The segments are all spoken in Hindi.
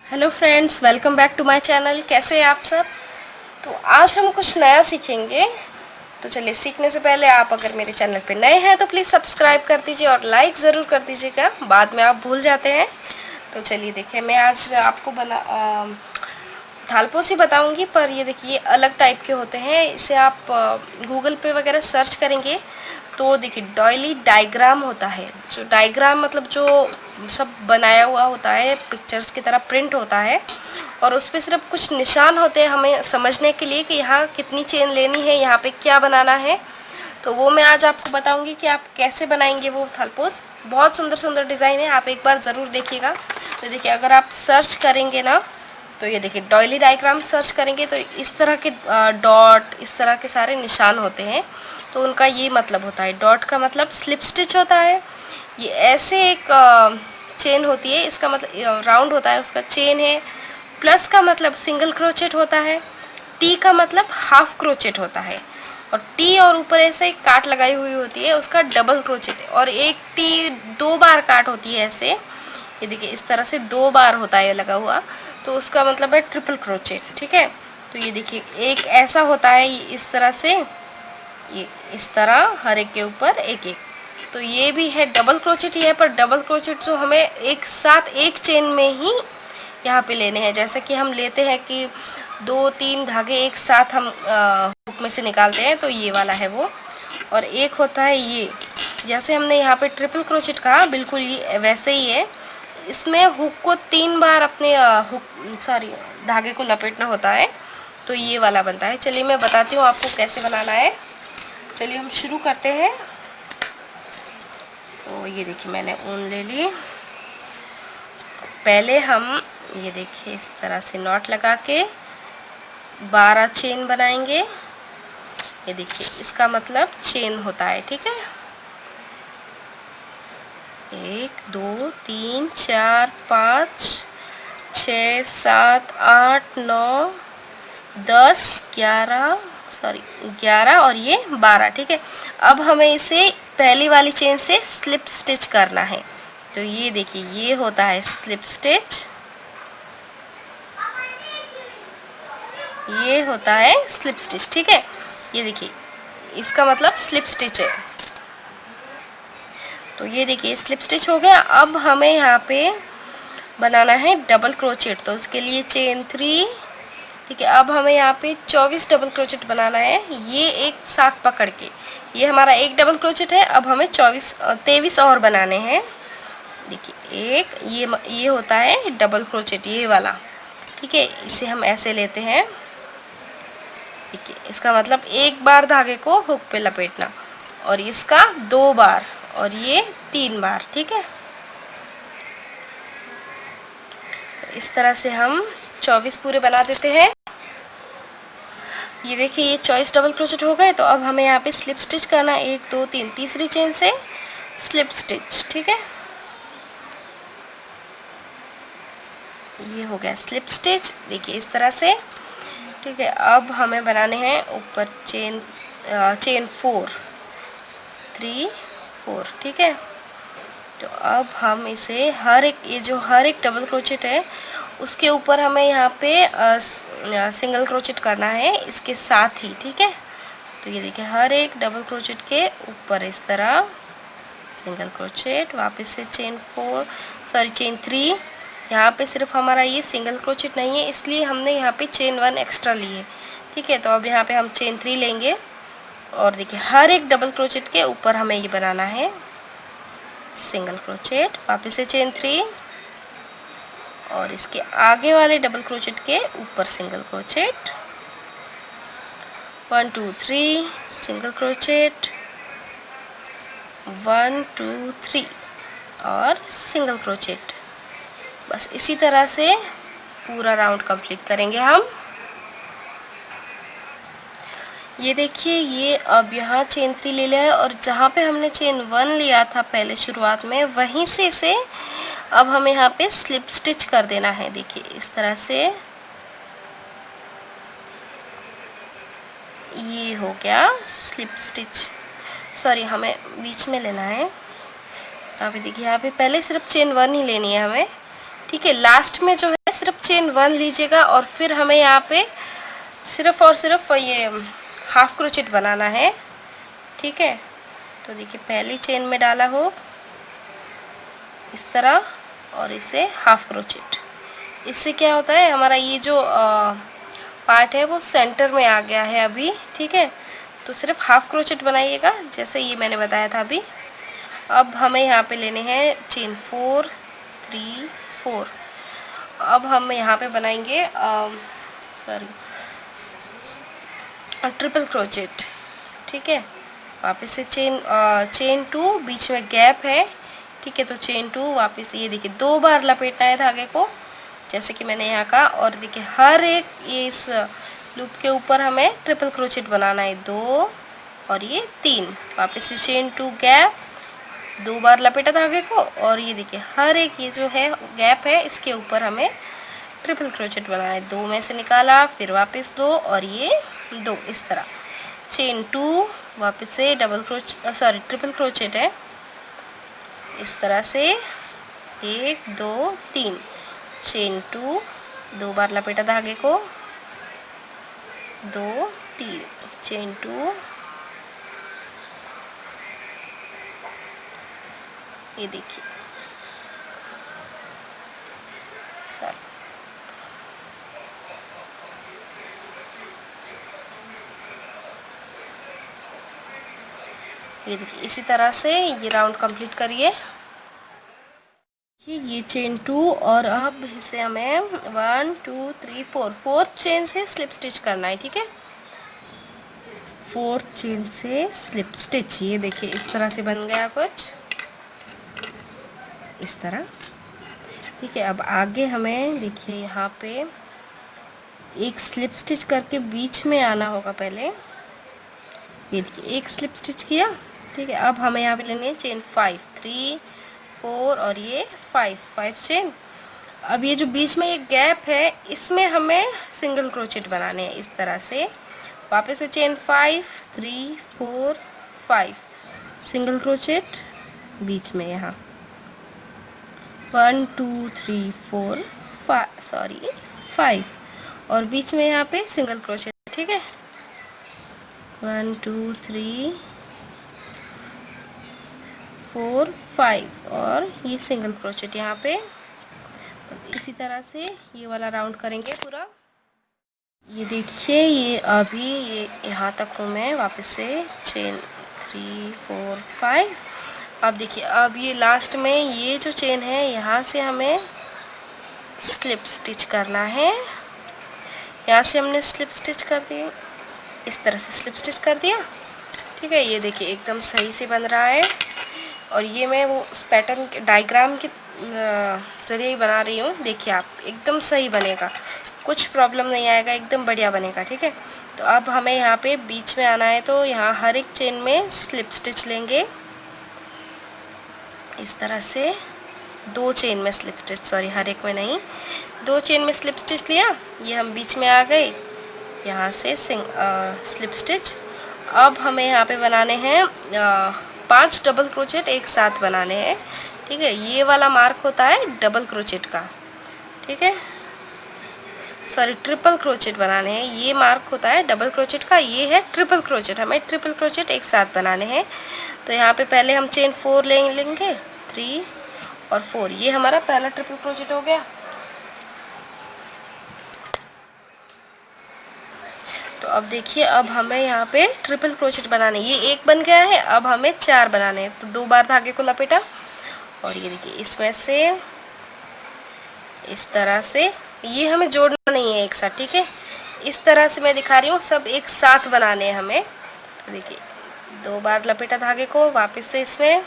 Hello friends, welcome back to my channel. कैसे हैं आप सब। तो आज हम कुछ नया सीखेंगे। तो चलिए, सीखने से पहले आप अगर मेरे चैनल पे नए हैं तो प्लीज़ सब्सक्राइब कर दीजिए और लाइक ज़रूर कर दीजिएगा, बाद में आप भूल जाते हैं। तो चलिए देखिए, मैं आज आपको थालपोसी बताऊंगी, पर ये देखिए अलग टाइप के होते हैं। इसे आप गूगल पे वगैरह सर्च करेंगे तो देखिए डॉयली डायग्राम होता है। जो डायग्राम मतलब जो सब बनाया हुआ होता है, पिक्चर्स की तरह प्रिंट होता है, और उस पर सिर्फ कुछ निशान होते हैं हमें समझने के लिए कि यहाँ कितनी चेन लेनी है, यहाँ पे क्या बनाना है। तो वो मैं आज आपको बताऊंगी कि आप कैसे बनाएंगे वो थालपोस। बहुत सुंदर सुंदर डिज़ाइन है, आप एक बार ज़रूर देखिएगा। तो देखिए, अगर आप सर्च करेंगे ना, तो ये देखिए डॉयली डायग्राम सर्च करेंगे तो इस तरह के डॉट, इस तरह के सारे निशान होते हैं। तो उनका ये मतलब होता है, डॉट का मतलब स्लिप स्टिच होता है। ये ऐसे एक चेन होती है, इसका मतलब राउंड होता है, उसका चेन है। प्लस का मतलब सिंगल क्रोचेट होता है। टी का मतलब हाफ क्रोचेट होता है। और टी और ऊपर ऐसे एक काट लगाई हुई होती है, उसका डबल क्रोचेट है। और एक टी 2 बार काट होती है ऐसे, ये देखिए इस तरह से 2 बार होता है लगा हुआ, तो उसका मतलब है ट्रिपल क्रोचेट। ठीक है। तो ये देखिए एक ऐसा होता है, इस तरह से, ये इस तरह हर एक के ऊपर एक एक। तो ये भी है डबल क्रोचेट ही है, पर डबल क्रोचेट जो हमें एक साथ एक चेन में ही यहाँ पे लेने हैं। जैसे कि हम लेते हैं कि 2-3 धागे एक साथ हम हुक में से निकालते हैं, तो ये वाला है वो। और एक होता है ये, जैसे हमने यहाँ पे ट्रिपल क्रोचेट कहा, बिल्कुल ये वैसे ही है। इसमें हुक को 3 बार अपने धागे को लपेटना होता है, तो ये वाला बनता है। चलिए मैं बताती हूँ आपको कैसे बनाना है। चलिए हम शुरू करते हैं। तो ये देखिए मैंने ऊन ले ली। पहले हम ये देखिए इस तरह से नॉट लगा के 12 चेन बनाएंगे। ये देखिए इसका मतलब चेन होता है। ठीक है, 1 2 3 4 5 6 7 8 9 10 11 और ये 12। ठीक है, अब हमें इसे पहली वाली चेन से स्लिप स्टिच करना है। तो ये देखिए ये होता है स्लिप स्टिच, ये होता है स्लिप स्टिच। ठीक है, ये देखिए इसका मतलब स्लिप स्टिच है। तो ये देखिए स्लिप स्टिच हो गया। अब हमें यहाँ पे बनाना है डबल क्रोचेट, तो उसके लिए चेन 3। ठीक है, अब हमें यहाँ पे 24 डबल क्रोचेट बनाना है, ये एक साथ पकड़ के। ये हमारा एक डबल क्रोचेट है, अब हमें 23 और बनाने हैं। देखिए एक ये होता है डबल क्रोचेट, ये वाला। ठीक है, इसे हम ऐसे लेते हैं। देखिए इसका मतलब एक बार धागे को हुक पे लपेटना, और इसका 2 बार, और ये 3 बार। ठीक है, इस तरह से हम 24 पूरे बना देते हैं। ये देखिए ये 24 डबल क्रोचेट हो गए। तो अब हमें यहाँ पे स्लिप स्टिच करना है, 1 2 3, तीसरी चेन से स्लिप स्टिच। ठीक है, ये हो गया स्लिप स्टिच, देखिए इस तरह से। ठीक है, अब हमें बनाने हैं ऊपर चेन 4 3 4। ठीक है, तो अब हम इसे हर एक डबल क्रोचेट है उसके ऊपर हमें यहाँ पे सिंगल क्रोचेट करना है इसके साथ ही। ठीक है, तो ये देखिए हर एक डबल क्रोचेट के ऊपर इस तरह सिंगल क्रोचेट, वापस से चेन 3। यहाँ पे सिर्फ हमारा ये सिंगल क्रोचेट नहीं है, इसलिए हमने यहाँ पे चेन 1 एक्स्ट्रा ली है। ठीक है, तो अब यहाँ पे हम चेन 3 लेंगे, और देखिए हर एक डबल क्रोचेट के ऊपर हमें ये बनाना है सिंगल क्रोचेट, वापस से चेन 3, और इसके आगे वाले डबल क्रोचेट के ऊपर सिंगल क्रोचेट, 1 2 3 सिंगल क्रोचेट, 1 2 3 और सिंगल क्रोचेट। बस इसी तरह से पूरा राउंड कंप्लीट करेंगे हम। ये देखिए ये अब यहाँ चेन 3 ले लिया है, और जहाँ पे हमने चेन 1 लिया था पहले शुरुआत में, वहीं से इसे अब हमें यहाँ पे स्लिप स्टिच कर देना है। देखिए इस तरह से ये हो गया स्लिप स्टिच। सॉरी, हमें बीच में लेना है। यहाँ पे देखिए, यहाँ पे पहले सिर्फ चेन 1 ही लेनी है हमें। ठीक है, लास्ट में जो है सिर्फ चेन 1 लीजिएगा और फिर हमें यहाँ पे सिर्फ और सिर्फ ये हाफ क्रोचेट बनाना है, ठीक है। तो देखिए पहली चेन में डाला हो इस तरह और इसे हाफ क्रोचेट। इससे क्या होता है, हमारा ये जो पार्ट है वो सेंटर में आ गया है अभी, ठीक है। तो सिर्फ हाफ क्रोचेट बनाइएगा जैसे ये मैंने बताया था अभी। अब हमें यहाँ पे लेने हैं चेन 4 3 4। अब हम यहाँ पे बनाएंगे ट्रिपल क्रोचेट, ठीक है। वापस से चेन 2, बीच में गैप है, ठीक है। तो चेन 2 वापस ये देखिए 2 बार लपेटना है धागे को जैसे कि मैंने यहाँ कहा। और देखिए हर एक ये इस लूप के ऊपर हमें ट्रिपल क्रोचेट बनाना है, 2 और ये 3। वापस से चेन 2 गैप, 2 बार लपेटा धागे को और ये देखिए हर एक ये जो है गैप है इसके ऊपर हमें ट्रिपल क्रोचेट बनाना है। 2 में से निकाला, फिर वापस 2 और ये 2, इस तरह। चेन 2 वापस से ट्रिपल क्रोचेट है इस तरह से, 1 2 3। चेन 2, 2 बार लपेटा धागे को, 2 3। चेन 2, ये देखिए ये देखिए इसी तरह से ये राउंड कंप्लीट करिए। ये चेन 2 और अब इसे हमें 1 2 3 4 4 चेन से स्लिप स्टिच करना है, ठीक है। 4 चेन से स्लिप स्टिच, ये देखिए इस तरह से बन गया कुछ इस तरह, ठीक है। अब आगे हमें देखिए यहाँ पे एक स्लिप स्टिच करके बीच में आना होगा पहले। ये देखिए एक स्लिप स्टिच किया, ठीक है। अब हमें यहाँ पे लेनी है चेन 5 3 4 और ये 5 चेन। अब ये जो बीच में एक गैप है इसमें हमें सिंगल क्रोचेट बनाने हैं इस तरह से। वापस से चेन 5 3 4 5 सिंगल क्रोचेट बीच में, यहाँ 1 2 3 4 5 और बीच में यहाँ पे सिंगल क्रोचेट, ठीक है। 1 2 3 4 5 और ये सिंगल क्रोचेट यहाँ पे। इसी तरह से ये वाला राउंड करेंगे पूरा। ये देखिए ये अभी ये यहाँ तक हूँ मैं। वापस से चेन 3 4 5। अब देखिए अब ये लास्ट में ये जो चेन है यहाँ से हमें स्लिप स्टिच करना है। यहाँ से हमने स्लिप स्टिच कर दिए, इस तरह से स्लिप स्टिच कर दिया, ठीक है। ये देखिए एकदम सही से बन रहा है और ये मैं वो उस पैटर्न के डायग्राम के ज़रिए ही बना रही हूँ। देखिए आप एकदम सही बनेगा, कुछ प्रॉब्लम नहीं आएगा, एकदम बढ़िया बनेगा, ठीक है। तो अब हमें यहाँ पे बीच में आना है तो यहाँ हर एक चेन में स्लिप स्टिच लेंगे इस तरह से। 2 चेन में स्लिप स्टिच, हर एक में नहीं, 2 चेन में स्लिप स्टिच लिया। ये हम बीच में आ गए, यहाँ से स्लिप स्टिच। अब हमें यहाँ पे बनाने हैं 5 डबल क्रोचेट एक साथ बनाने हैं, ठीक है। ये वाला मार्क होता है डबल क्रोचेट का, ठीक है। ट्रिपल क्रोचेट बनाने हैं, ये मार्क होता है डबल क्रोचेट का, ये है ट्रिपल क्रोचेट। हमें ट्रिपल क्रोचेट एक साथ बनाने हैं। तो यहाँ पे पहले हम चेन 4 लेंगे, 3 और 4। ये हमारा पहला ट्रिपल क्रोचेट हो गया। तो अब देखिए अब हमें यहाँ पे ट्रिपल क्रोचेट बनाने, ये एक बन गया है, अब हमें 4 बनाने हैं। तो 2 बार धागे को लपेटा और ये देखिए इसमें से इस तरह से, ये हमें जोड़ना नहीं है एक साथ, ठीक है। इस तरह से मैं दिखा रही हूँ, सब एक साथ बनाने हैं हमें। तो देखिए 2 बार लपेटा धागे को, वापस से इसमें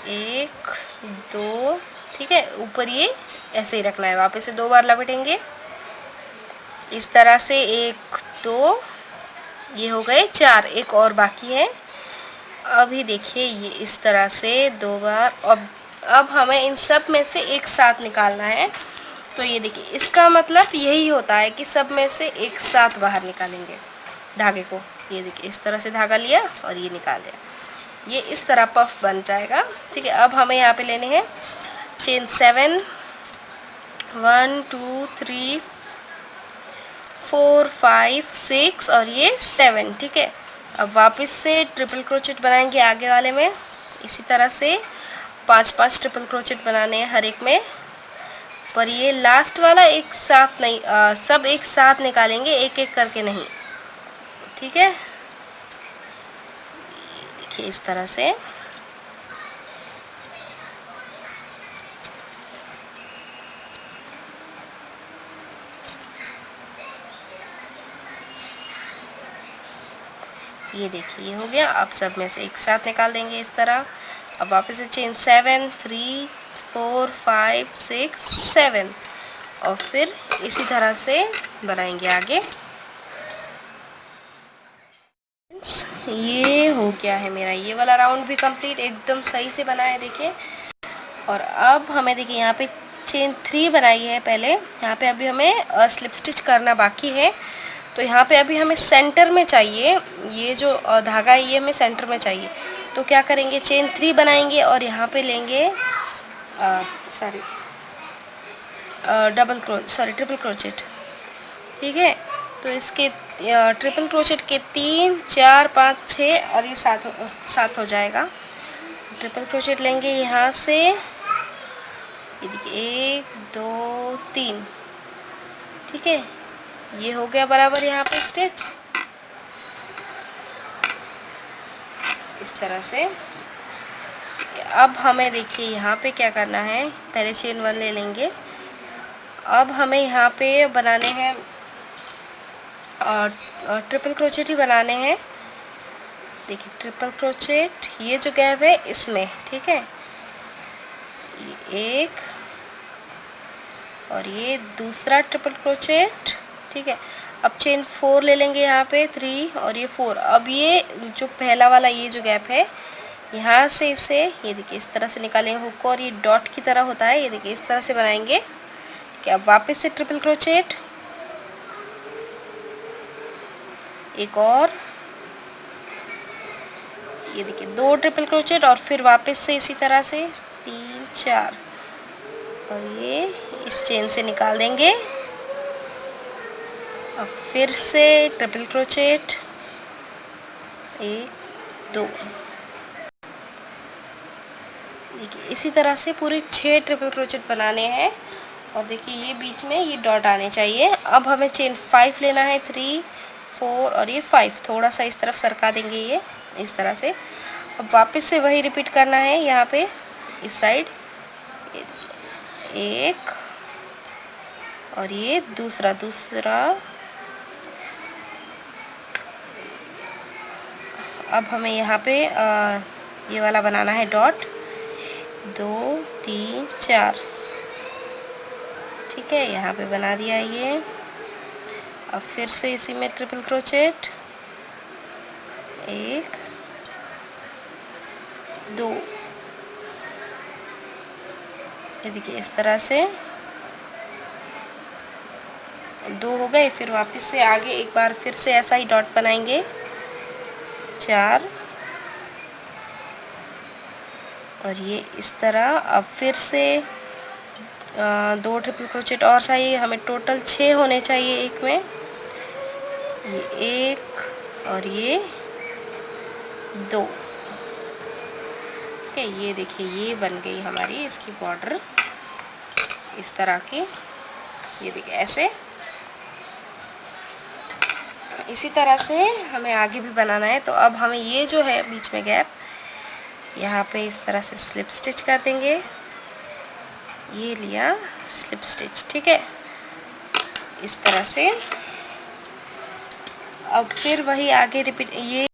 1 2, ठीक है। ऊपर ये ऐसे ही रखना है, वापस से 2 बार लपेटेंगे इस तरह से, 1 2, ये हो गए 4, एक और बाकी है। अभी देखिए ये इस तरह से 2 बार। अब हमें इन सब में से एक साथ निकालना है। तो ये देखिए इसका मतलब यही होता है कि सब में से एक साथ बाहर निकालेंगे धागे को। ये देखिए इस तरह से धागा लिया और ये निकाल लिया, ये इस तरह पफ बन जाएगा, ठीक है। अब हमें यहाँ पे लेने हैं चेन 7, 1 2 3 4 5 6 और ये 7, ठीक है। अब वापस से ट्रिपल क्रोचेट बनाएंगे आगे वाले में। इसी तरह से 5-5 ट्रिपल क्रोचेट बनाने हैं हर एक में, पर ये लास्ट वाला एक साथ नहीं, सब एक साथ निकालेंगे, एक एक करके नहीं, ठीक है। देखिए इस तरह से ये देखिए ये हो गया। अब सब में से एक साथ निकाल देंगे इस तरह। अब वापस से चेन 7, 3 4 5 6 7 और फिर इसी तरह से बनाएंगे आगे। ये हो गया है मेरा ये वाला राउंड भी कंप्लीट, एकदम सही से बना है देखिए। और अब हमें देखिए यहाँ पे चेन 3 बनाई है पहले, यहाँ पे अभी हमें स्लिप स्टिच करना बाकी है। तो यहाँ पे अभी हमें सेंटर में चाहिए, ये जो धागा है ये हमें सेंटर में चाहिए। तो क्या करेंगे, चेन 3 बनाएंगे और यहाँ पे लेंगे ट्रिपल क्रोचेट, ठीक है। तो इसके ट्रिपल क्रोचेट के 3 4 5 6 और ये 7 हो जाएगा। ट्रिपल क्रोचेट लेंगे यहाँ से, ये देखिए 1 2 3, ठीक है। ये हो गया बराबर यहाँ पे स्टिच इस तरह से। अब हमें देखिए यहाँ पे क्या करना है, पहले चेन 1 ले लेंगे। अब हमें यहाँ पे बनाने हैं ट्रिपल क्रोचेट ही बनाने हैं। देखिए ट्रिपल क्रोचेट, ये जो गैप है इसमें, ठीक है, ये एक और ये दूसरा ट्रिपल क्रोचेट, ठीक है। अब चेन 4 ले लेंगे यहाँ पे, 3 और ये 4। अब ये जो पहला वाला ये जो गैप है यहाँ से इसे ये देखिए इस तरह से निकालेंगे हुक को, और ये डॉट की तरह होता है, ये देखिए इस तरह से बनाएंगे कि अब वापस से ट्रिपल क्रोचेट, एक और, ये देखिए 2 ट्रिपल क्रोचेट और फिर वापस से इसी तरह से 3 4 और ये इस चेन से निकाल देंगे। अब फिर से ट्रिपल क्रोचेट, 1 2, देखिए इसी तरह से पूरे 6 ट्रिपल क्रोचेट बनाने हैं। और देखिए ये बीच में ये डॉट आने चाहिए। अब हमें चेन 5 लेना है, 3 4 और ये 5, थोड़ा सा इस तरफ सरका देंगे ये इस तरह से। अब वापस से वही रिपीट करना है यहाँ पे इस साइड, एक और ये दूसरा अब हमें यहाँ पे ये वाला बनाना है डॉट, 2 3 4, ठीक है, यहाँ पे बना दिया ये। अब फिर से इसी में ट्रिपल क्रोचेट, 1 2, ये देखिए इस तरह से 2 हो गए। फिर वापस से आगे एक बार फिर से ऐसा ही डॉट बनाएंगे, 4 और ये इस तरह। अब फिर से 2 ट्रिपल क्रोचेट और चाहिए हमें, टोटल 6 होने चाहिए एक में, ये 1 और ये 2, ठीक है। ये देखिए ये बन गई हमारी इसकी बॉर्डर इस तरह की, ये देखिए ऐसे। इसी तरह से हमें आगे भी बनाना है। तो अब हमें ये जो है बीच में गैप, यहाँ पे इस तरह से स्लिप स्टिच कर देंगे, ये लिया स्लिप स्टिच, ठीक है, इस तरह से। अब फिर वही आगे रिपीट, ये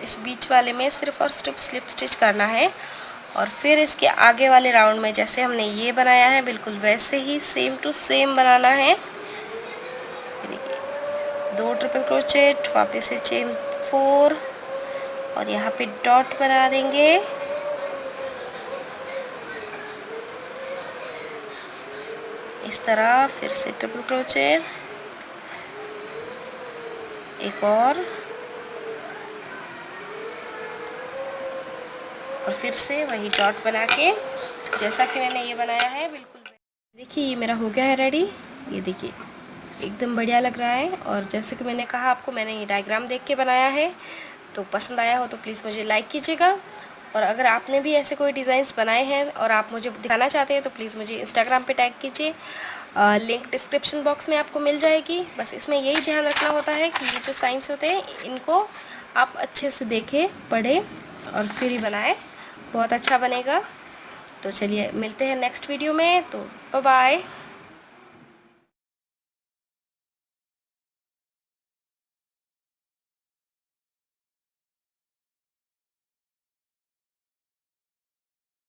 इस बीच वाले में सिर्फ और सिर्फ स्लिप स्टिच करना है। और फिर इसके आगे वाले राउंड में जैसे हमने ये बनाया है बिल्कुल वैसे ही सेम टू सेम बनाना है। 2 ट्रिपल क्रोचेट, वापस से चेन 4 और यहाँ पे डॉट बना देंगे, इस तरह। फिर से ट्रिपल क्रोचेट, एक और, और फिर से वही डॉट बना के जैसा कि मैंने ये बनाया है बिल्कुल। देखिए ये मेरा हो गया है रेडी। ये देखिए एकदम बढ़िया लग रहा है। और जैसे कि मैंने कहा आपको, मैंने ये डायग्राम देख के बनाया है। तो पसंद आया हो तो प्लीज़ मुझे लाइक कीजिएगा। और अगर आपने भी ऐसे कोई डिज़ाइंस बनाए हैं और आप मुझे दिखाना चाहते हैं तो प्लीज़ मुझे इंस्टाग्राम पे टैग कीजिए। लिंक डिस्क्रिप्शन बॉक्स में आपको मिल जाएगी। बस इसमें यही ध्यान रखना होता है कि ये जो साइंस होते हैं इनको आप अच्छे से देखें, पढ़ें और फिर ही बनाएं, बहुत अच्छा बनेगा। तो चलिए मिलते हैं नेक्स्ट वीडियो में। तो बाय बाय।